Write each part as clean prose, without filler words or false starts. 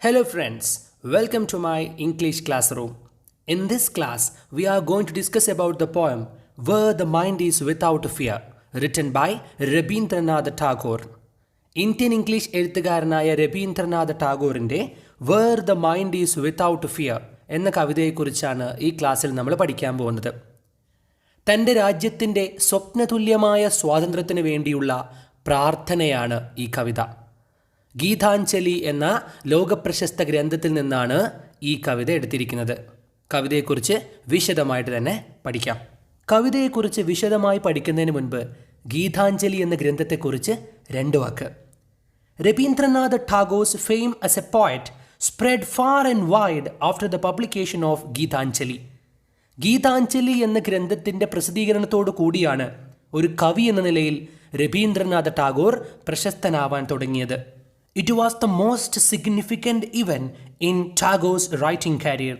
Hello friends, welcome to my English classroom. In this class, we are going to discuss about the poem Where the Mind is Without Fear, written by Rabindranath Tagore. Indian English എഴുത്തുകാരനായ രബീന്ദ്രനാഥ ടാഗോറിൻ്റെ where the mind is without fear എന്ന കവിതയെക്കുറിച്ചാണ് ഈ ക്ലാസ്സിൽ നമ്മൾ പഠിക്കാൻ പോകുന്നത്. തൻ്റെ രാജ്യത്തിൻ്റെ സ്വപ്നതുല്യമായ സ്വാതന്ത്ര്യത്തിന് വേണ്ടിയുള്ള പ്രാർത്ഥനയാണ് ഈ കവിത. ഗീതാഞ്ജലി എന്ന ലോകപ്രശസ്ത ഗ്രന്ഥത്തിൽ നിന്നാണ് ഈ കവിത എടുത്തിരിക്കുന്നത്. കവിതയെക്കുറിച്ച് വിശദമായിട്ട് തന്നെ പഠിക്കാം. കവിതയെക്കുറിച്ച് വിശദമായി പഠിക്കുന്നതിന് മുൻപ് ഗീതാഞ്ജലി എന്ന ഗ്രന്ഥത്തെക്കുറിച്ച് രണ്ട് വാക്ക്. Rabindranath Tagore's fame as a poet spread far and wide after the publication of Gitanjali. Gitanjali എന്ന ഗ്രന്ഥത്തിൻ്റെ പ്രസിദ്ധീകരണത്തോടു കൂടിയാണ് ഒരു കവി എന്ന നിലയിൽ രബീന്ദ്രനാഥ ടാഗോർ പ്രശസ്തനാവാൻ തുടങ്ങിയത്. It was the most significant event in Tagore's writing career.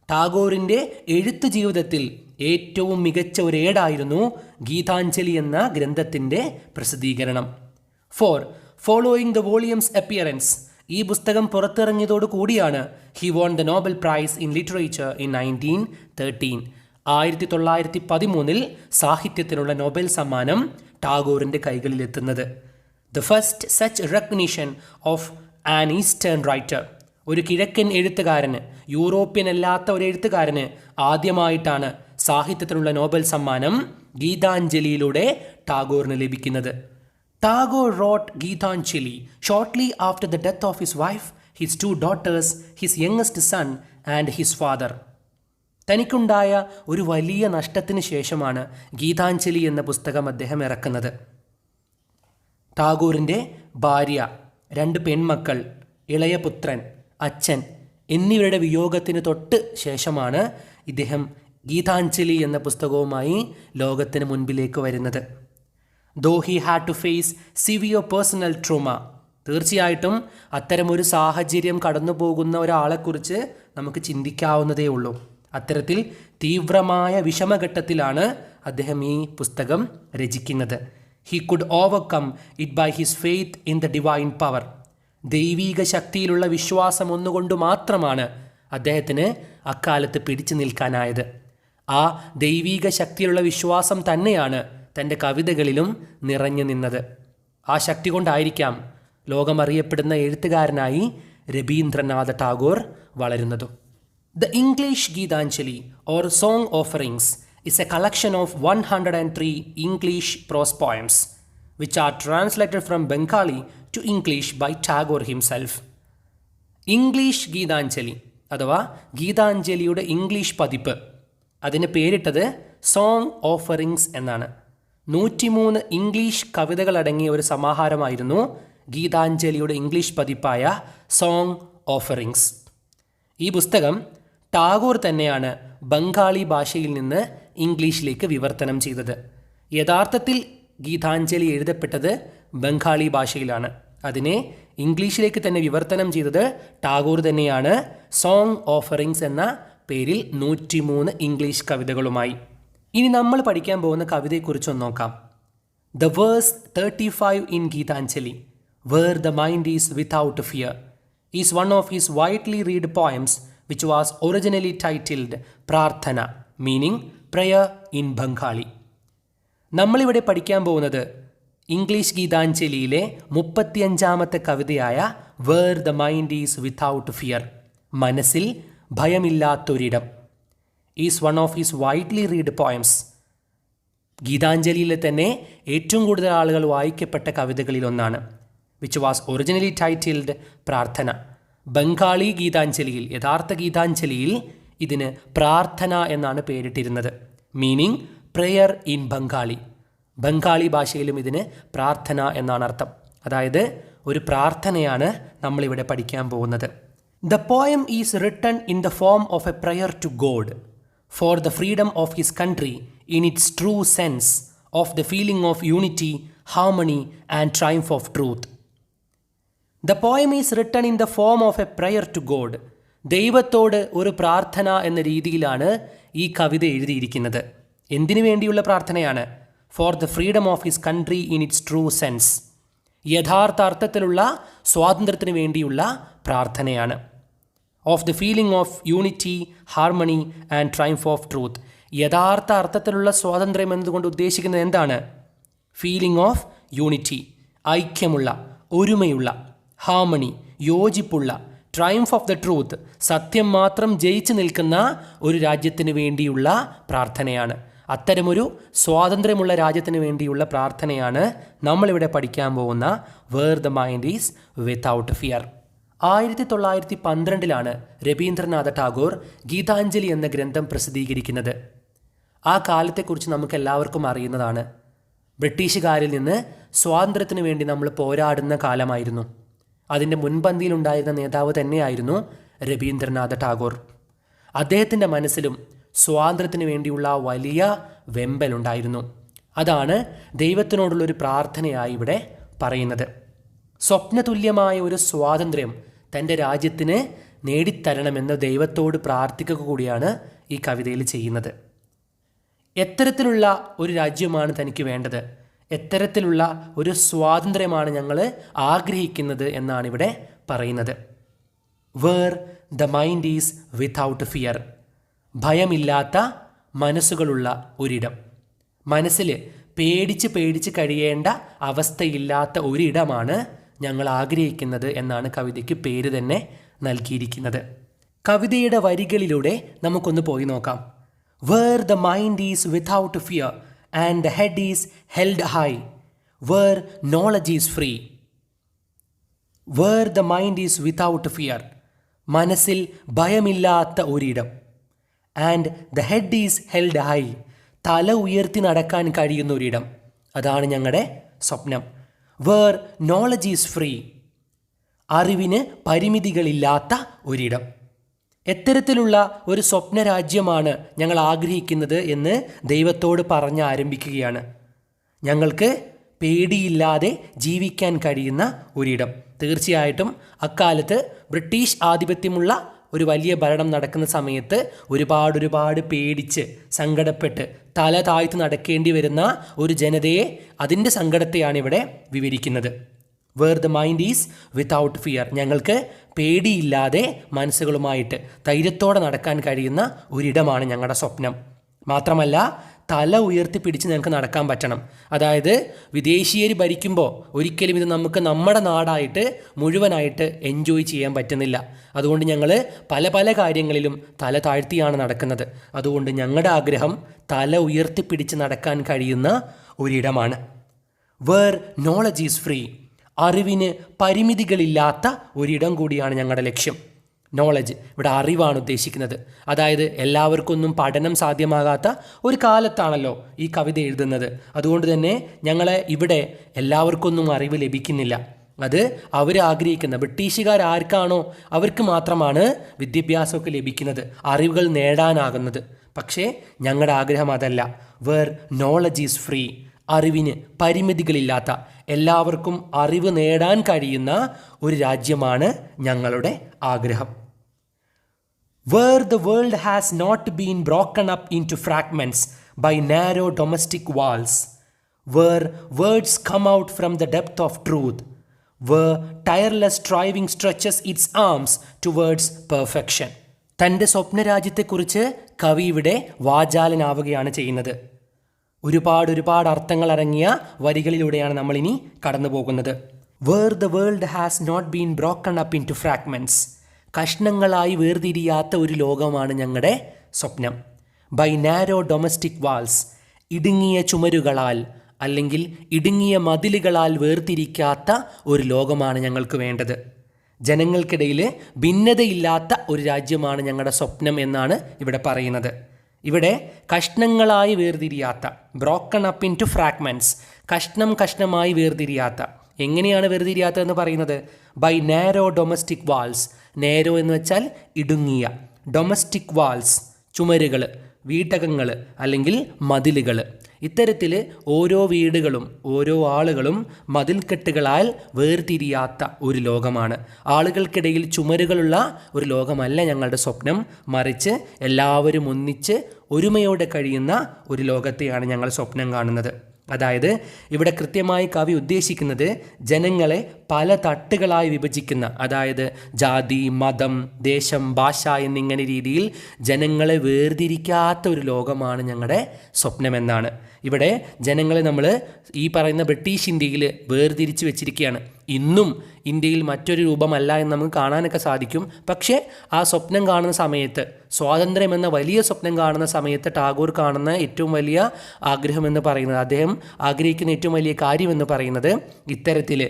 ടാഗോറിൻ്റെ എഴുത്ത് ജീവിതത്തിൽ ഏറ്റവും മികച്ച ഒരേടായിരുന്നു ഗീതാഞ്ജലി എന്ന ഗ്രന്ഥത്തിൻ്റെ പ്രസിദ്ധീകരണം. ഫോളോയിങ് ദ വോളിയംസ് അപ്പിയറൻസ്, ഈ പുസ്തകം പുറത്തിറങ്ങിയതോടു കൂടിയാണ് he won the Nobel prize in literature in 1913. 1913 സാഹിത്യത്തിനുള്ള നോബൽ സമ്മാനം ടാഗോറിൻ്റെ കൈകളിലെത്തുന്നത്. The first such recognition of an eastern writer, ഒരു കിഴക്കൻ എഴുത്തുകാരന്, യൂറോപ്യൻ അല്ലാത്ത ഒരു എഴുത്തുകാരന് ആദ്യമായിട്ടാണ് സാഹിത്യത്തിനുള്ള നോബൽ സമ്മാനം ഗീതാഞ്ജലിയിലൂടെ ടാഗോറിന് ലഭിക്കുന്നത്. Tagore wrote Gitanjali shortly after the death of his wife, his 2 daughters, his youngest son and his father. തനിക്കുണ്ടായ ഒരു വലിയ നഷ്ടത്തിന് ശേഷമാണ് ഗീതാഞ്ജലി എന്ന പുസ്തകം അദ്ദേഹം ഇറക്കുന്നത്. ടാഗോറിൻ്റെ ഭാര്യ, 2 പെൺമക്കൾ, ഇളയ പുത്രൻ, അച്ഛൻ എന്നിവരുടെ വിയോഗത്തിന് തൊട്ട് ശേഷമാണ് ഇദ്ദേഹം ഗീതാഞ്ജലി എന്ന പുസ്തകവുമായി ലോകത്തിന് മുൻപിലേക്ക് വരുന്നത്. Though he had to face severe personal trauma, തീർച്ചയായിട്ടും അത്തരമൊരു സാഹചര്യം കടന്നു പോകുന്ന ഒരാളെക്കുറിച്ച് നമുക്ക് ചിന്തിക്കാവുന്നതേ ഉള്ളൂ. അത്തരത്തിൽ തീവ്രമായ വിഷമഘട്ടത്തിലാണ് അദ്ദേഹം ഈ പുസ്തകം രചിക്കുന്നത്. He could overcome it by his faith in the divine power. ദൈവീക ശക്തിയിലുള്ള വിശ്വാസം ഒന്നുകൊണ്ട് മാത്രമാണ് അദ്ദേഹത്തിന് അക്കാലത്ത് പിടിച്ചു നിൽക്കാനായത്. ആ ദൈവീക ശക്തിയിലുള്ള വിശ്വാസം തന്നെയാണ് തൻ്റെ കവിതകളിലും നിറഞ്ഞു നിന്നത്. ആ ശക്തി കൊണ്ടായിരിക്കാം ലോകമറിയപ്പെടുന്ന എഴുത്തുകാരനായി രബീന്ദ്രനാഥ ടാഗോർ വളരുന്നതും. The English Gitanjali or song offerings is a collection of 103 English prose poems which are translated from Bengali to English by Tagore himself. English Gitanjali അഥവാ ഗീതാഞ്ജലിയുടെ ഇംഗ്ലീഷ് പതിപ്പ്, അതിന് പേരിട്ടത് സോങ് ഓഫറിങ്സ് എന്നാണ്. 103 ഇംഗ്ലീഷ് കവിതകളടങ്ങിയ ഒരു സമാഹാരമായിരുന്നു ഗീതാഞ്ജലിയുടെ ഇംഗ്ലീഷ് പതിപ്പായ സോങ് ഓഫറിങ്സ്. ഈ പുസ്തകം ടാഗോർ തന്നെയാണ് ബംഗാളി ഭാഷയിൽ നിന്ന് ഇംഗ്ലീഷിലേക്ക് വിവർത്തനം ചെയ്തത്. യഥാർത്ഥത്തിൽ ഗീതാഞ്ജലി എഴുതപ്പെട്ടത് ബംഗാളി ഭാഷയിലാണ്. അതിനെ ഇംഗ്ലീഷിലേക്ക് തന്നെ വിവർത്തനം ചെയ്തത് ടാഗോർ തന്നെയാണ്, സോങ് ഓഫറിങ്സ് എന്ന പേരിൽ 103 ഇംഗ്ലീഷ് കവിതകളുമായി. ഇനി നമ്മൾ പഠിക്കാൻ പോകുന്ന കവിതയെക്കുറിച്ചൊന്ന് നോക്കാം. The verse 35 in Gitanjali, where the mind is without fear, is one of his widely read poems which was originally titled പ്രാർത്ഥന, meaning prayer in Bengali. നമ്മളിവിടെ പഠിക്കാൻ പോകുന്നത് ഇംഗ്ലീഷ് ഗീതാഞ്ജലിയിലെ 35ാമത്തെ കവിതയായ where the mind is without fear, മനസ്സിൽ ഭയമില്ലാത്തൊരിടം. Is one of his widely read poems, ഗീതാഞ്ജലിയിലെ തന്നെ ഏറ്റവും കൂടുതൽ ആളുകൾ വായിക്കപ്പെട്ട കവിതകളിലൊന്നാണ്. Which was originally titled Prarthana. Bengali ഗീതാഞ്ജലിയിൽ, യഥാർത്ഥ ഗീതാഞ്ജലിയിൽ ഇതിന് പ്രാർത്ഥന എന്നാണ് പേരിട്ടിരുന്നത്, meaning prayer in Bengali. Bengali ഭാഷയിലും ഇതിന് പ്രാർത്ഥന എന്നാണ് അർത്ഥം. അതായത് ഒരു പ്രാർത്ഥനയാണ് നമ്മളിവിടെ പഠിക്കാൻ പോകുന്നത്. The poem is written in the form of a prayer to God for the freedom of his country in its true sense of the feeling of unity, harmony and triumph of truth. The poem is written in the form of a prayer to God, ദൈവത്തോട് ഒരു പ്രാർത്ഥന എന്ന രീതിയിലാണ് ഈ കവിത എഴുതിയിരിക്കുന്നത്. എന്തിനു വേണ്ടിയുള്ള പ്രാർത്ഥനയാണ്? For the freedom of his country in its true sense, യഥാർത്ഥ അർത്ഥത്തിലുള്ള സ്വാതന്ത്ര്യത്തിന് വേണ്ടിയുള്ള പ്രാർത്ഥനയാണ്. Of the feeling of unity, harmony and triumph of truth. യഥാർത്ഥ അർത്ഥത്തിലുള്ള സ്വാതന്ത്ര്യം എന്നതുകൊണ്ട് ഉദ്ദേശിക്കുന്നത് എന്താണ്? ഫീലിംഗ് ഓഫ് യൂണിറ്റി, ഐക്യമുള്ള, ഒരുമയുള്ള, ഹാർമണി, യോജിപ്പുള്ള, ട്രയംഫ് ഓഫ് ദ ട്രൂത്ത്, സത്യം മാത്രം ജയിച്ചു നിൽക്കുന്ന ഒരു രാജ്യത്തിന് വേണ്ടിയുള്ള പ്രാർത്ഥനയാണ്. അത്തരമൊരു സ്വാതന്ത്ര്യമുള്ള രാജ്യത്തിന് വേണ്ടിയുള്ള പ്രാർത്ഥനയാണ് നമ്മളിവിടെ പഠിക്കാൻ പോകുന്ന where the mind is without fear. 1912 Rabindranath Tagore Gitanjali എന്ന ഗ്രന്ഥം പ്രസിദ്ധീകരിക്കുന്നത്. ആ കാലത്തെക്കുറിച്ച് നമുക്ക് എല്ലാവർക്കും അറിയുന്നതാണ്. ബ്രിട്ടീഷുകാരിൽ നിന്ന് സ്വാതന്ത്ര്യത്തിന് വേണ്ടി നമ്മൾ പോരാടുന്ന കാലമായിരുന്നു. അതിൻ്റെ മുൻപന്തിയിലുണ്ടായിരുന്ന നേതാവ് തന്നെയായിരുന്നു രവീന്ദ്രനാഥ ടാഗോർ. അദ്ദേഹത്തിൻ്റെ മനസ്സിലും സ്വാതന്ത്ര്യത്തിന് വേണ്ടിയുള്ള വലിയ വെമ്പലുണ്ടായിരുന്നു. അതാണ് ദൈവത്തിനോടുള്ളൊരു പ്രാർത്ഥനയായി ഇവിടെ പറയുന്നത്. സ്വപ്നതുല്യമായ ഒരു സ്വാതന്ത്ര്യം തൻ്റെ രാജ്യത്തിന് നേടിത്തരണമെന്ന് ദൈവത്തോട് പ്രാർത്ഥിക്കുക കൂടിയാണ് ഈ കവിതയിൽ ചെയ്യുന്നത്. എത്തരത്തിലുള്ള ഒരു രാജ്യമാണ് തനിക്ക് വേണ്ടത്, എത്തരത്തിലുള്ള ഒരു സ്വാതന്ത്ര്യമാണ് ഞങ്ങൾ ആഗ്രഹിക്കുന്നത് എന്നാണ് ഇവിടെ പറയുന്നത്. Where the mind is without fear. ഭയമില്ലാത്ത മനസ്സുകളുള്ള ഒരിടം. മനസ്സിൽ പേടിച്ച് കഴിയേണ്ട അവസ്ഥയില്ലാത്ത ഒരിടമാണ് ഞങ്ങൾ ആഗ്രഹിക്കുന്നത് എന്നാണ് കവിതയ്ക്ക് പേര് തന്നെ നൽകിയിരിക്കുന്നത്. കവിതയുടെ വരികളിലൂടെ നമുക്കൊന്ന് പോയി നോക്കാം. Where the mind is without fear and the head is held high, where knowledge is free. Where the mind is without fear, മനസ്സിൽ ഭയമില്ലാത്ത ഒരിടം. And the head is held high, തല ഉയർത്തി നടക്കാൻ കഴിയുന്ന ഒരിടം. അതാണ് ഞങ്ങളുടെ സ്വപ്നം. വേർ നോളജ് ഈസ് ഫ്രീ, അറിവിന് പരിമിതികളില്ലാത്ത ഒരിടം. എത്തരത്തിലുള്ള ഒരു സ്വപ്ന രാജ്യമാണ് ഞങ്ങൾ ആഗ്രഹിക്കുന്നത് എന്ന് ദൈവത്തോട് പറഞ്ഞ് ആരംഭിക്കുകയാണ്. ഞങ്ങൾക്ക് പേടിയില്ലാതെ ജീവിക്കാൻ കഴിയുന്ന ഒരിടം. തീർച്ചയായിട്ടും അക്കാലത്ത് ബ്രിട്ടീഷ് ആധിപത്യമുള്ള ഒരു വലിയ ഭരണം നടക്കുന്ന സമയത്ത് ഒരുപാട് പേടിച്ച് സങ്കടപ്പെട്ട് തല താഴ്ത്തി നടക്കേണ്ടി വരുന്ന ഒരു ജനതയെ, അതിൻ്റെ സങ്കടത്തെയാണ് ഇവിടെ വിവരിക്കുന്നത്. Where the mind is without fear, ഞങ്ങൾക്ക് പേടിയില്ലാതെ മനസ്സുകളുമായിട്ട് ധൈര്യത്തോടെ നടക്കാൻ കഴിയുന്ന ഒരിടമാണ് ഞങ്ങളുടെ സ്വപ്നം. മാത്രമല്ല തല ഉയർത്തിപ്പിടിച്ച് ഞങ്ങൾക്ക് നടക്കാൻ പറ്റണം. അതായത് വിദേശീയർ ഭരിക്കുമ്പോൾ ഒരിക്കലും ഇത് നമുക്ക് നമ്മുടെ നാടായിട്ട് മുഴുവനായിട്ട് എൻജോയ് ചെയ്യാൻ പറ്റുന്നില്ല. അതുകൊണ്ട് ഞങ്ങൾ പല കാര്യങ്ങളിലും തല താഴ്ത്തിയാണ് നടക്കുന്നത്. അതുകൊണ്ട് ഞങ്ങളുടെ ആഗ്രഹം തല ഉയർത്തിപ്പിടിച്ച് നടക്കാൻ കഴിയുന്ന ഒരിടമാണ്. വേർ നോളജ് ഈസ് ഫ്രീ, അറിവിന് പരിമിതികളില്ലാത്ത ഒരിടം കൂടിയാണ് ഞങ്ങളുടെ ലക്ഷ്യം. നോളജ് ഇവിടെ അറിവാണ് ഉദ്ദേശിക്കുന്നത്. അതായത് എല്ലാവർക്കൊന്നും പഠനം സാധ്യമാകാത്ത ഒരു കാലത്താണല്ലോ ഈ കവിത എഴുതുന്നത്. അതുകൊണ്ട് തന്നെ ഞങ്ങളെ ഇവിടെ എല്ലാവർക്കൊന്നും അറിവ് ലഭിക്കുന്നില്ല. അത് അവർ ആഗ്രഹിക്കുന്ന ബ്രിട്ടീഷുകാർ ആർക്കാണോ അവർക്ക് മാത്രമാണ് വിദ്യാഭ്യാസമൊക്കെ ലഭിക്കുന്നത്, അറിവുകൾ നേടാനാകുന്നത്. പക്ഷേ ഞങ്ങളുടെ ആഗ്രഹം അതല്ല. വേർ നോളജ് ഈസ് ഫ്രീ, അറിവിന് പരിമിതികളില്ലാത്ത, എല്ലാവർക്കും അറിവ് നേടാൻ കഴിയുന്ന ഒരു രാജ്യമാണ് ഞങ്ങളുടെ ആഗ്രഹം. Where the world has not been broken up into fragments by narrow domestic walls, where words come out from the depth of truth, where tireless striving stretches its arms towards perfection. തൻ്റെ സ്വപ്നരാജ്യത്തെക്കുറിച്ച് കവി ഇവിടെ വാചാലനാവുകയാണ് ചെയ്യുന്നത്. ഒരുപാട് അർത്ഥങ്ങൾ അടങ്ങിയ വരികളിലൂടെയാണ് നമ്മളിനി കടന്നു പോകുന്നത്. Where the world has not been broken up into fragments, കഷ്ണങ്ങളായി വേർതിരിയാത്ത ഒരു ലോകമാണ് ഞങ്ങളുടെ സ്വപ്നം. ബൈ നാരോ ഡൊമസ്റ്റിക് വാൾസ്, ഇടുങ്ങിയ ചുമരുകളാൽ അല്ലെങ്കിൽ ഇടുങ്ങിയ മതിലുകളാൽ വേർതിരിക്കാത്ത ഒരു ലോകമാണ് ഞങ്ങൾക്ക് വേണ്ടത്. ജനങ്ങൾക്കിടയിൽ ഭിന്നതയില്ലാത്ത ഒരു രാജ്യമാണ് ഞങ്ങളുടെ സ്വപ്നം എന്നാണ് ഇവിടെ പറയുന്നത്. ഇവിടെ കഷ്ണങ്ങളായി വേർതിരിയാത്ത, broken up into fragments, കഷ്ണമായി വേർതിരിയാത്ത. എങ്ങനെയാണ് വേർതിരിയാത്തതെന്ന് പറയുന്നത്? By narrow domestic walls. Narrow എന്ന് വെച്ചാൽ ഇടുങ്ങിയ, ഡൊമസ്റ്റിക് വാൾസ് ചുമരുകൾ, വീട്ടകങ്ങൾ അല്ലെങ്കിൽ മതിലുകൾ. ഇത്തരത്തിൽ ഓരോ വീടുകളും ഓരോ ആളുകളും മതിൽക്കെട്ടുകളാൽ വേർതിരിയാത്ത ഒരു ലോകമാണ്. ആളുകൾക്കിടയിൽ ചുമരുകളുള്ള ഒരു ലോകമല്ല ഞങ്ങളുടെ സ്വപ്നം. മറിച്ച് എല്ലാവരും ഒന്നിച്ച് ഒരുമയോടെ കഴിയുന്ന ഒരു ലോകത്തെയാണ് ഞങ്ങൾ സ്വപ്നം കാണുന്നത്. അതായത് ഇവിടെ കൃത്യമായി കവി ഉദ്ദേശിക്കുന്നത് ജനങ്ങളെ പല തട്ടുകളായി വിഭജിക്കുന്ന, അതായത് ജാതി, മതം, ദേശം, ഭാഷ എന്നിങ്ങനെ രീതിയിൽ ജനങ്ങളെ വേർതിരിക്കാത്ത ഒരു ലോകമാണ് ഞങ്ങളുടെ സ്വപ്നമെന്നാണ്. ഇവിടെ ജനങ്ങളെ നമ്മൾ ഈ പറയുന്ന ബ്രിട്ടീഷ് ഇന്ത്യയിൽ വേർതിരിച്ച് വെച്ചിരിക്കുകയാണ്. ഇന്നും ഇന്ത്യയിൽ മറ്റൊരു രൂപമല്ല എന്ന് നമുക്ക് കാണാനൊക്കെ സാധിക്കും. പക്ഷേ ആ സ്വപ്നം കാണുന്ന സമയത്ത്, സ്വാതന്ത്ര്യം എന്ന വലിയ സ്വപ്നം കാണുന്ന സമയത്ത് ടാഗോർ കാണുന്ന ഏറ്റവും വലിയ ആഗ്രഹമെന്ന് പറയുന്നത്, അദ്ദേഹം ആഗ്രഹിക്കുന്ന ഏറ്റവും വലിയ കാര്യമെന്ന് പറയുന്നത് ഇത്തരത്തിൽ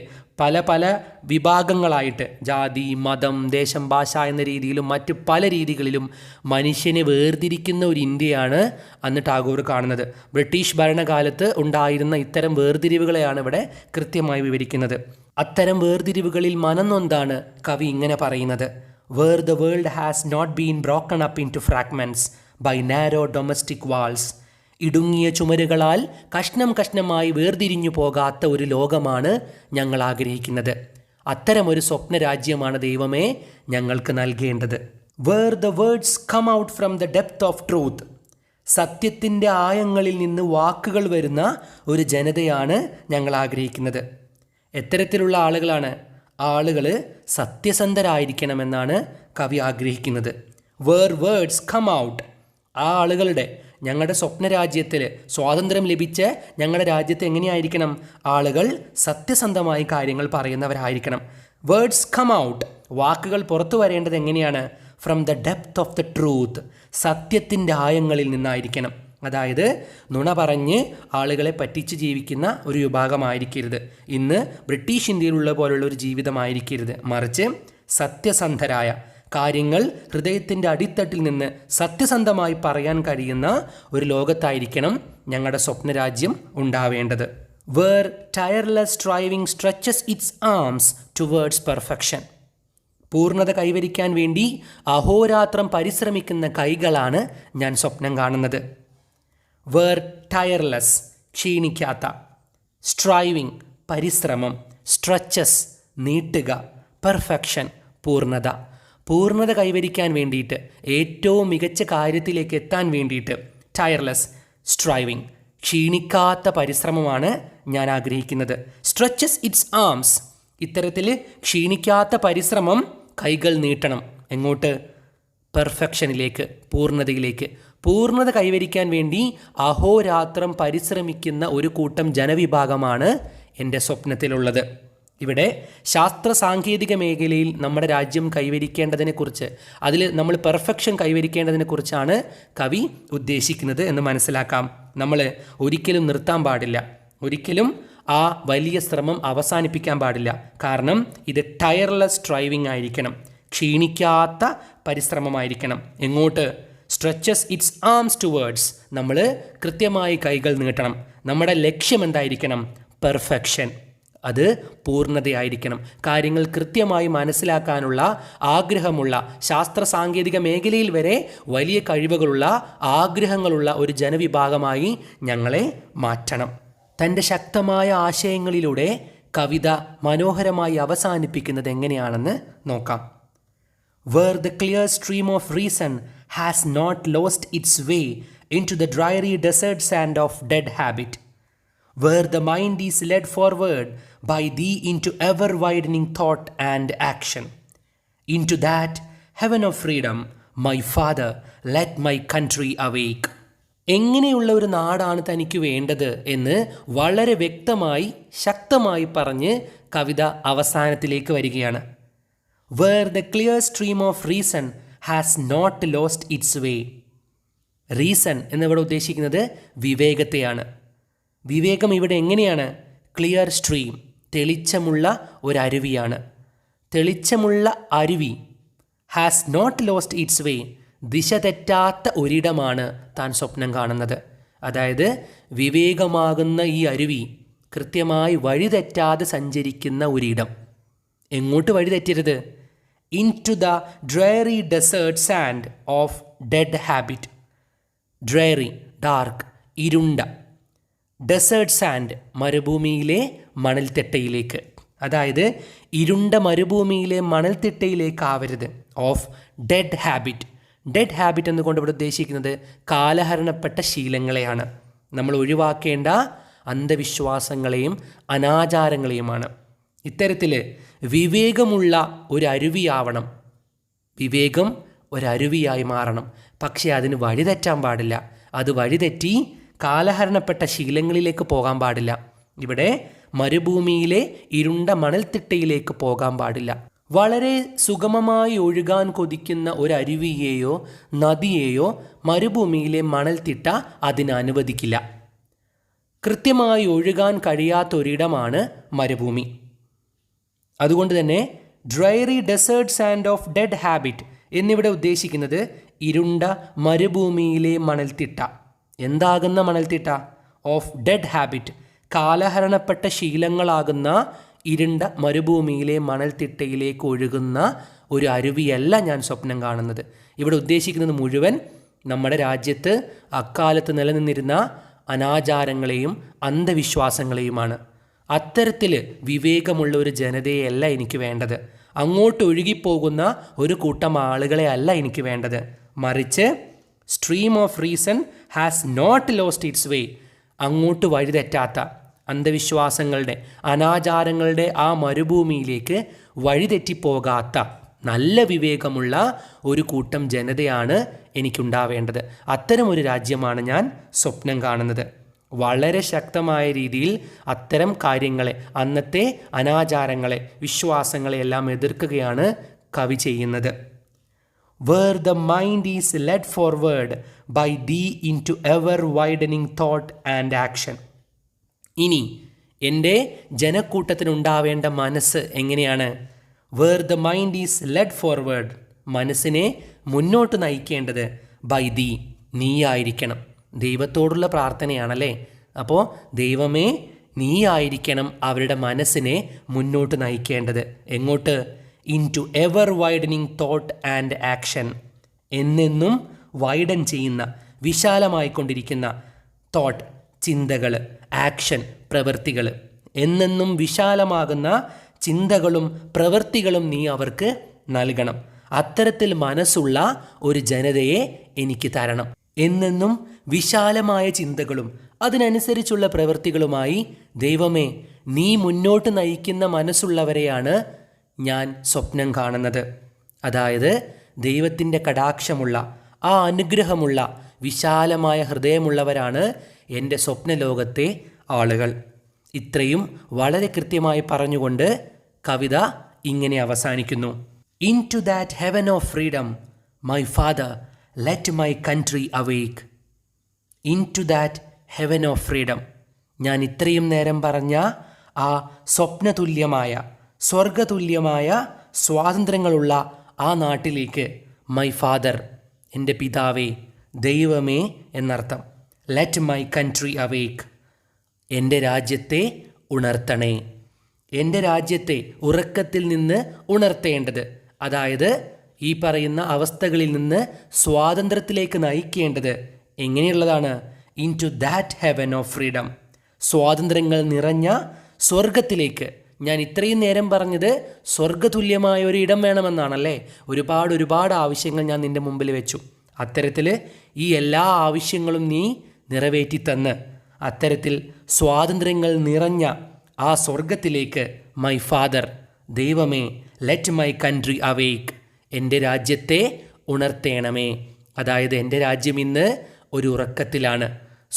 പല പല വിഭാഗങ്ങളായിട്ട് ജാതി, മതം, ദേശം, ഭാഷ എന്ന രീതിയിലും മറ്റ് പല രീതികളിലും മനുഷ്യനെ വേർതിരിക്കുന്ന ഒരു ഇന്ത്യയാണ് അന്ന് ടാഗോർ കാണുന്നത്. ബ്രിട്ടീഷ് ഭരണകാലത്ത് ഉണ്ടായിരുന്ന ഇത്തരം വേർതിരിവുകളെയാണ് ഇവിടെ കൃത്യമായി വിവരിക്കുന്നത്. അത്തരം വേർതിരിവുകളിൽ മനംനൊന്താണ് കവി ഇങ്ങനെ പറയുന്നത്: where the world has not been broken up into fragments by narrow domestic walls. ഇടുങ്ങിയ ചുമരുകളാൽ കഷ്ണം കഷ്ണമായി വേർതിരിഞ്ഞു പോകാത്ത ഒരു ലോകമാണ് ഞങ്ങൾ ആഗ്രഹിക്കുന്നത്. അത്തരമൊരു സ്വപ്നരാജ്യമാണ് ദൈവമേ ഞങ്ങൾക്ക് നൽകേണ്ടത്. Where the words come out from the depth of truth. സത്യത്തിൻ്റെ ആഴങ്ങളിൽ നിന്ന് വാക്കുകൾ വരുന്ന ഒരു ജനതയാണ് ഞങ്ങൾ ആഗ്രഹിക്കുന്നത്. എത്തരത്തിലുള്ള ആളുകളാണ്? ആളുകൾ സത്യസന്ധരായിരിക്കണമെന്നാണ് കവി ആഗ്രഹിക്കുന്നത്. വേർ വേർഡ്സ് കം ഔട്ട്, ആ ആളുകളുടെ, ഞങ്ങളുടെ സ്വപ്നരാജ്യത്തിൽ സ്വാതന്ത്ര്യം ലഭിച്ച ഞങ്ങളുടെ രാജ്യത്ത് എങ്ങനെയായിരിക്കണം? ആളുകൾ സത്യസന്ധമായി കാര്യങ്ങൾ പറയുന്നവരായിരിക്കണം. വേർഡ്സ് കം ഔട്ട്, വാക്കുകൾ പുറത്തു വരേണ്ടത് എങ്ങനെയാണ്? From the depth of the truth, സത്യത്തിൻ്റെ ആഴങ്ങളിൽ നിന്നായിരിക്കണം. അതായത് നുണ പറഞ്ഞ് ആളുകളെ പറ്റിച്ച് ജീവിക്കുന്ന ഒരു വിഭാഗമായിരിക്കരുത്. ഇന്ന് ബ്രിട്ടീഷ് ഇന്ത്യയിലുള്ള പോലുള്ള ഒരു ജീവിതമായിരിക്കരുത്. മറിച്ച് സത്യസന്ധരായ, കാര്യങ്ങൾ ഹൃദയത്തിൻ്റെ അടിത്തട്ടിൽ നിന്ന് സത്യസന്ധമായി പറയാൻ കഴിയുന്ന ഒരു ലോകത്തായിരിക്കണം ഞങ്ങളുടെ സ്വപ്നരാജ്യം ഉണ്ടാവേണ്ടത്. Where tireless striving stretches its arms towards perfection. പൂർണ്ണത കൈവരിക്കാൻ വേണ്ടി അഹോരാത്രം പരിശ്രമിക്കുന്ന കൈകളാണ് ഞാൻ സ്വപ്നം കാണുന്നത്. വേർ ടയർലെസ്, ക്ഷീണിക്കാത്ത, സ്ട്രൈവിംഗ്, പരിശ്രമം, സ്ട്രെച്ചസ്, നീട്ടുക, പെർഫെക്ഷൻ, പൂർണ്ണത. പൂർണ്ണത കൈവരിക്കാൻ വേണ്ടിയിട്ട്, ഏറ്റവും മികച്ച കാര്യത്തിലേക്ക് എത്താൻ വേണ്ടിയിട്ട് ടയർലെസ്, സ്ട്രൈവിംഗ്, ക്ഷീണിക്കാത്ത പരിശ്രമമാണ് ഞാൻ ആഗ്രഹിക്കുന്നത്. സ്ട്രെച്ചസ് ഇറ്റ്സ് ആംസ്, ഇത്തരത്തിൽ ക്ഷീണിക്കാത്ത പരിശ്രമം കൈകൾ നീട്ടണം. എങ്ങോട്ട്? പെർഫെക്ഷനിലേക്ക്, പൂർണ്ണതയിലേക്ക്. പൂർണ്ണത കൈവരിക്കാൻ വേണ്ടി അഹോരാത്രം പരിശ്രമിക്കുന്ന ഒരു കൂട്ടം ജനവിഭാഗമാണ് എൻ്റെ സ്വപ്നത്തിലുള്ളത്. ഇവിടെ ശാസ്ത്ര സാങ്കേതിക മേഖലയിൽ നമ്മുടെ രാജ്യം കൈവരിക്കേണ്ടതിനെക്കുറിച്ച്, അതിൽ നമ്മൾ പെർഫെക്ഷൻ കൈവരിക്കേണ്ടതിനെക്കുറിച്ചാണ് കവി ഉദ്ദേശിക്കുന്നത് എന്ന് മനസ്സിലാക്കാം. നമ്മൾ ഒരിക്കലും നിർത്താൻ പാടില്ല, ഒരിക്കലും ആ വലിയ ശ്രമം അവസാനിപ്പിക്കാൻ പാടില്ല. കാരണം ഇത് ടയർലെസ് സ്ട്രൈവിംഗ് ആയിരിക്കണം, ക്ഷീണിക്കാത്ത പരിശ്രമമായിരിക്കണം. എങ്ങോട്ട്? സ്ട്രെച്ചസ് ഇറ്റ്സ് ആംസ് ടുവേർഡ്സ്, നമ്മൾ കൃത്യമായി കൈകൾ നീട്ടണം. നമ്മുടെ ലക്ഷ്യം എന്തായിരിക്കണം? പെർഫെക്ഷൻ, അത് പൂർണ്ണതയായിരിക്കണം. കാര്യങ്ങൾ കൃത്യമായി മനസ്സിലാക്കാനുള്ള ആഗ്രഹമുള്ള, ശാസ്ത്ര സാങ്കേതിക മേഖലയിൽ വരെ വലിയ കഴിവുകളുള്ള, ആഗ്രഹങ്ങളുള്ള ഒരു ജനവിഭാഗമായി ഞങ്ങളെ മാറ്റണം. തൻ്റെ ശക്തമായ ആശയങ്ങളിലൂടെ കവിത മനോഹരമായി അവസാനിപ്പിക്കുന്നത് എങ്ങനെയാണെന്ന് നോക്കാം. Where the clear stream of reason has not lost its way into the dreary desert sand of dead habit. Where the mind is led forward by thee into ever-widening thought and action. Into that heaven of freedom, my Father, let my country awake. എങ്ങനെയുള്ള ഒരു നാടാണ് തനിക്ക് വേണ്ടത് എന്ന് വളരെ വ്യക്തമായി, ശക്തമായി പറഞ്ഞ് കവിത അവസാനത്തിലേക്ക് വരികയാണ്. Where the clear stream of reason has not lost its way. Reason എന്നിവിടെ ഉദ്ദേശിക്കുന്നത് വിവേകത്തെയാണ്. വിവേകം ഇവിടെ എങ്ങനെയാണ്? Clear stream, തെളിച്ചമുള്ള ഒരരുവിയാണ്. തെളിച്ചമുള്ള അരുവി. ഹാസ് നോട്ട് ലോസ്റ്റ് ഇറ്റ്സ് വേ, ദിശ തെറ്റാത്ത ഒരിടമാണ് താൻ സ്വപ്നം കാണുന്നത്. അതായത് വിവേകമാകുന്ന ഈ അരുവി കൃത്യമായി വഴിതെറ്റാതെ സഞ്ചരിക്കുന്ന ഒരിടം. എങ്ങോട്ട് വഴിതെറ്റരുത്? Into the dreary desert sand of dead habit. Dreary, dark, ഇരുണ്ട. ഡെസേർട്ട് സാൻഡ്, മരുഭൂമിയിലെ മണൽത്തിട്ടയിലേക്ക്. അതായത് ഇരുണ്ട മരുഭൂമിയിലെ മണൽത്തിട്ടയിലേക്കാവരുത്. Of dead habit. Dead habit എന്നുകൊണ്ട് ഇവിടെ ഉദ്ദേശിക്കുന്നത് കാലഹരണപ്പെട്ട ശീലങ്ങളെയാണ്. നമ്മൾ ഒഴിവാക്കേണ്ട അന്ധവിശ്വാസങ്ങളെയും അനാചാരങ്ങളെയുമാണ്. ഇത്തരത്തിൽ വിവേകമുള്ള ഒരു അരുവിയാവണം, വിവേകം ഒരരുവിയായി മാറണം. പക്ഷേ അതിന് വഴിതെറ്റാൻ പാടില്ല. അത് വഴിതെറ്റി കാലഹരണപ്പെട്ട ശീലങ്ങളിലേക്ക് പോകാൻ പാടില്ല. ഇവിടെ മരുഭൂമിയിലെ ഇരുണ്ട മണൽത്തിട്ടയിലേക്ക് പോകാൻ പാടില്ല. വളരെ സുഗമമായി ഒഴുകാൻ കൊതിക്കുന്ന ഒരു അരുവിയെയോ നദിയെയോ മരുഭൂമിയിലെ മണൽത്തിട്ട അതിന് അനുവദിക്കില്ല. കൃത്യമായി ഒഴുകാൻ കഴിയാത്തൊരിടമാണ് മരുഭൂമി. അതുകൊണ്ട് തന്നെ dreary desert sand of dead habit എന്നിവിടെ ഉദ്ദേശിക്കുന്നത് ഇരുണ്ട മരുഭൂമിയിലെ മണൽത്തിട്ട. എന്താകുന്ന മണൽത്തിട്ട? ഓഫ് ഡെഡ് ഹാബിറ്റ്, കാലഹരണപ്പെട്ട ശീലങ്ങളാകുന്ന ഇരുണ്ട മരുഭൂമിയിലെ മണൽത്തിട്ടയിലേക്ക് ഒഴുകുന്ന ഒരു അരുവിയല്ല ഞാൻ സ്വപ്നം കാണുന്നത്. ഇവിടെ ഉദ്ദേശിക്കുന്നത് മുഴുവൻ നമ്മുടെ രാജ്യത്ത് അക്കാലത്ത് നിലനിന്നിരുന്ന അനാചാരങ്ങളെയും അന്ധവിശ്വാസങ്ങളെയുമാണ്. അത്തരത്തിൽ വിവേകമുള്ള ഒരു ജനതയെയല്ല എനിക്ക് വേണ്ടത്. അങ്ങോട്ട് ഒഴുകിപ്പോകുന്ന ഒരു കൂട്ടം ആളുകളെ അല്ല എനിക്ക് വേണ്ടത്. മറിച്ച് stream of reason has not lost its way, അങ്ങോട്ട് വഴിതെറ്റാത്ത അന്ധവിശ്വാസങ്ങളുടെ അനാചാരങ്ങളുടെ ആ മരുഭൂമിയിലേക്ക് വഴിതെറ്റിപ്പോകാത്ത നല്ല വിവേകമുള്ള ഒരു കൂട്ടം ജനതയാണ് എനിക്കുണ്ടാവേണ്ടത്. അത്തരം ഒരു രാജ്യമാണ് ഞാൻ സ്വപ്നം കാണുന്നത്. വളരെ ശക്തമായ രീതിയിൽ അത്തരം കാര്യങ്ങളെ, അന്നത്തെ അനാചാരങ്ങളെ, വിശ്വാസങ്ങളെ എല്ലാം എതിർക്കുകയാണ് കവി ചെയ്യുന്നത്. Where the mind is led forward by thee into ever widening thought and action. ഇനി എൻ്റെ ജനക്കൂട്ടത്തിനുണ്ടാവേണ്ട മനസ്സ് എങ്ങനെയാണ്? Where the mind is led forward, മനസ്സിനെ മുന്നോട്ട് നയിക്കേണ്ടത് by thee, നീയായിരിക്കണം. ദൈവത്തോടുള്ള പ്രാർത്ഥനയാണല്ലേ. അപ്പോൾ ദൈവമേ, നീയായിരിക്കണം അവരുടെ മനസ്സിനെ മുന്നോട്ട് നയിക്കേണ്ടത്. എങ്ങോട്ട്? Into ever widening thought and action, എന്നെന്നും വൈഡൻ ചെയ്യുന്ന, വിശാലമായിക്കൊണ്ടിരിക്കുന്ന തോട്ട്, ചിന്തകൾ, ആക്ഷൻ, പ്രവൃത്തികൾ, എന്നെന്നും വിശാലമാകുന്ന ചിന്തകളും പ്രവൃത്തികളും നീ അവർക്ക് നൽകണം. അത്തരത്തിൽ മനസ്സുള്ള ഒരു ജനതയെ എനിക്ക് തരണം. എന്നെന്നും വിശാലമായ ചിന്തകളും അതിനനുസരിച്ചുള്ള പ്രവൃത്തികളുമായി ദൈവമേ, നീ മുന്നോട്ട് നയിക്കുന്ന മനസ്സുള്ളവരെയാണ് ഞാൻ സ്വപ്നം കാണുന്നത്. അതായത് ദൈവത്തിൻ്റെ കടാക്ഷമുള്ള, ആ അനുഗ്രഹമുള്ള, വിശാലമായ ഹൃദയമുള്ളവരാണ് എൻ്റെ സ്വപ്നലോകത്തെ ആളുകൾ. ഇത്രയും വളരെ കൃത്യമായി പറഞ്ഞുകൊണ്ട് കവിത ഇങ്ങനെ അവസാനിക്കുന്നു. Into that heaven of freedom my father let my country awake. Into that heaven of freedom, ഞാൻ ഇത്രയും നേരം പറഞ്ഞ ആ സ്വപ്നതുല്യമായ, സ്വർഗതുല്യമായ സ്വാതന്ത്ര്യങ്ങളുള്ള ആ നാട്ടിലേക്ക് മൈ ഫാദർ, എൻ്റെ പിതാവേ, ദൈവമേ എന്നർത്ഥം. ലെറ്റ് മൈ കൺട്രി അവേക്ക്, എൻ്റെ രാജ്യത്തെ ഉണർത്തണേ. എൻ്റെ രാജ്യത്തെ ഉറക്കത്തിൽ നിന്ന് ഉണർത്തേണ്ടത്, അതായത് ഈ പറയുന്ന അവസ്ഥകളിൽ നിന്ന് സ്വാതന്ത്ര്യത്തിലേക്ക് നയിക്കേണ്ടത് എങ്ങനെയുള്ളതാണ്? Into that heaven of freedom, സ്വാതന്ത്ര്യങ്ങൾ നിറഞ്ഞ സ്വർഗത്തിലേക്ക്. ഞാൻ ഇത്രയും നേരം പറഞ്ഞത് സ്വർഗതുല്യമായ ഒരു ഇടം വേണമെന്നാണല്ലേ. ഒരുപാട് ആവശ്യങ്ങൾ ഞാൻ നിൻ്റെ മുമ്പിൽ വെച്ചു. അത്തരത്തിൽ ഈ എല്ലാ ആവശ്യങ്ങളും നീ നിറവേറ്റി തന്ന് അത്തരത്തിൽ സ്വാതന്ത്ര്യങ്ങൾ നിറഞ്ഞ ആ സ്വർഗത്തിലേക്ക് മൈ ഫാദർ, ദൈവമേ, ലെറ്റ് മൈ കൺട്രി അവേക്ക്, എൻ്റെ രാജ്യത്തെ ഉണർത്തേണമേ. അതായത് എൻ്റെ രാജ്യം ഇന്ന് ഒരു ഉറക്കത്തിലാണ്,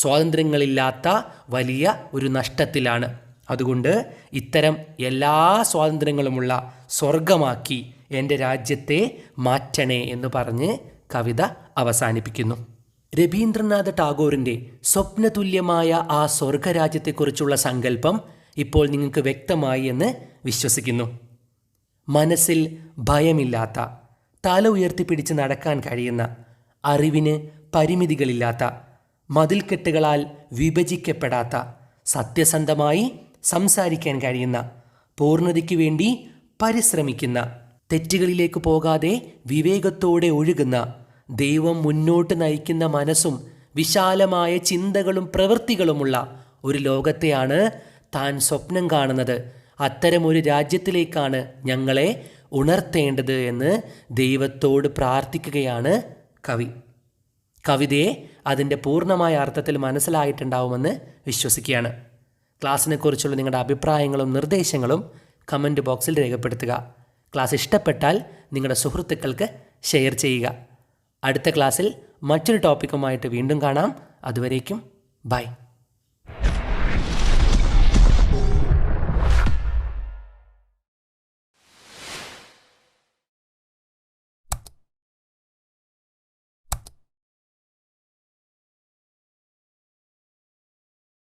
സ്വാതന്ത്ര്യങ്ങളില്ലാത്ത വലിയ ഒരു നഷ്ടത്തിലാണ്. അതുകൊണ്ട് ഇത്തരം എല്ലാ സ്വാതന്ത്ര്യങ്ങളുമുള്ള സ്വർഗമാക്കി എൻ്റെ രാജ്യത്തെ മാറ്റണേ എന്ന് പറഞ്ഞ് കവിത അവസാനിപ്പിക്കുന്നു. രവീന്ദ്രനാഥ ടാഗോറിൻ്റെ സ്വപ്നതുല്യമായ ആ സ്വർഗരാജ്യത്തെക്കുറിച്ചുള്ള സങ്കല്പം ഇപ്പോൾ നിങ്ങൾക്ക് വ്യക്തമായി എന്ന് വിശ്വസിക്കുന്നു. മനസ്സിൽ ഭയമില്ലാത്ത, തല ഉയർത്തിപ്പിടിച്ച് നടക്കാൻ കഴിയുന്ന, അറിവിന് പരിമിതികളില്ലാത്ത, മതിൽക്കെട്ടുകളാൽ വിഭജിക്കപ്പെടാത്ത, സത്യസന്ധമായി സംസാരിക്കാൻ കഴിയുന്ന, പൂർണ്ണതയ്ക്ക് വേണ്ടി പരിശ്രമിക്കുന്ന, തെറ്റുകളിലേക്ക് പോകാതെ വിവേകത്തോടെ ഒഴുകുന്ന, ദൈവം മുന്നോട്ട് നയിക്കുന്ന മനസ്സും വിശാലമായ ചിന്തകളും പ്രവൃത്തികളുമുള്ള ഒരു ലോകത്തെയാണ് താൻ സ്വപ്നം കാണുന്നത്. അത്തരമൊരു രാജ്യത്തിലേക്കാണ് ഞങ്ങളെ ഉണർത്തേണ്ടത് എന്ന് ദൈവത്തോട് പ്രാർത്ഥിക്കുകയാണ് കവി. കവിതയെ അതിൻ്റെ പൂർണ്ണമായ അർത്ഥത്തിൽ മനസ്സിലായിട്ടുണ്ടാവുമെന്ന് വിശ്വസിക്കുകയാണ്. ക്ലാസ്സിനെക്കുറിച്ചുള്ള നിങ്ങളുടെ അഭിപ്രായങ്ങളും നിർദ്ദേശങ്ങളും കമൻറ്റ് ബോക്സിൽ രേഖപ്പെടുത്തുക. ക്ലാസ് ഇഷ്ടപ്പെട്ടാൽ നിങ്ങളുടെ സുഹൃത്തുക്കൾക്ക് ഷെയർ ചെയ്യുക. അടുത്ത ക്ലാസ്സിൽ മറ്റൊരു ടോപ്പിക്കുമായിട്ട് വീണ്ടും കാണാം. അതുവരേക്കും ബൈ.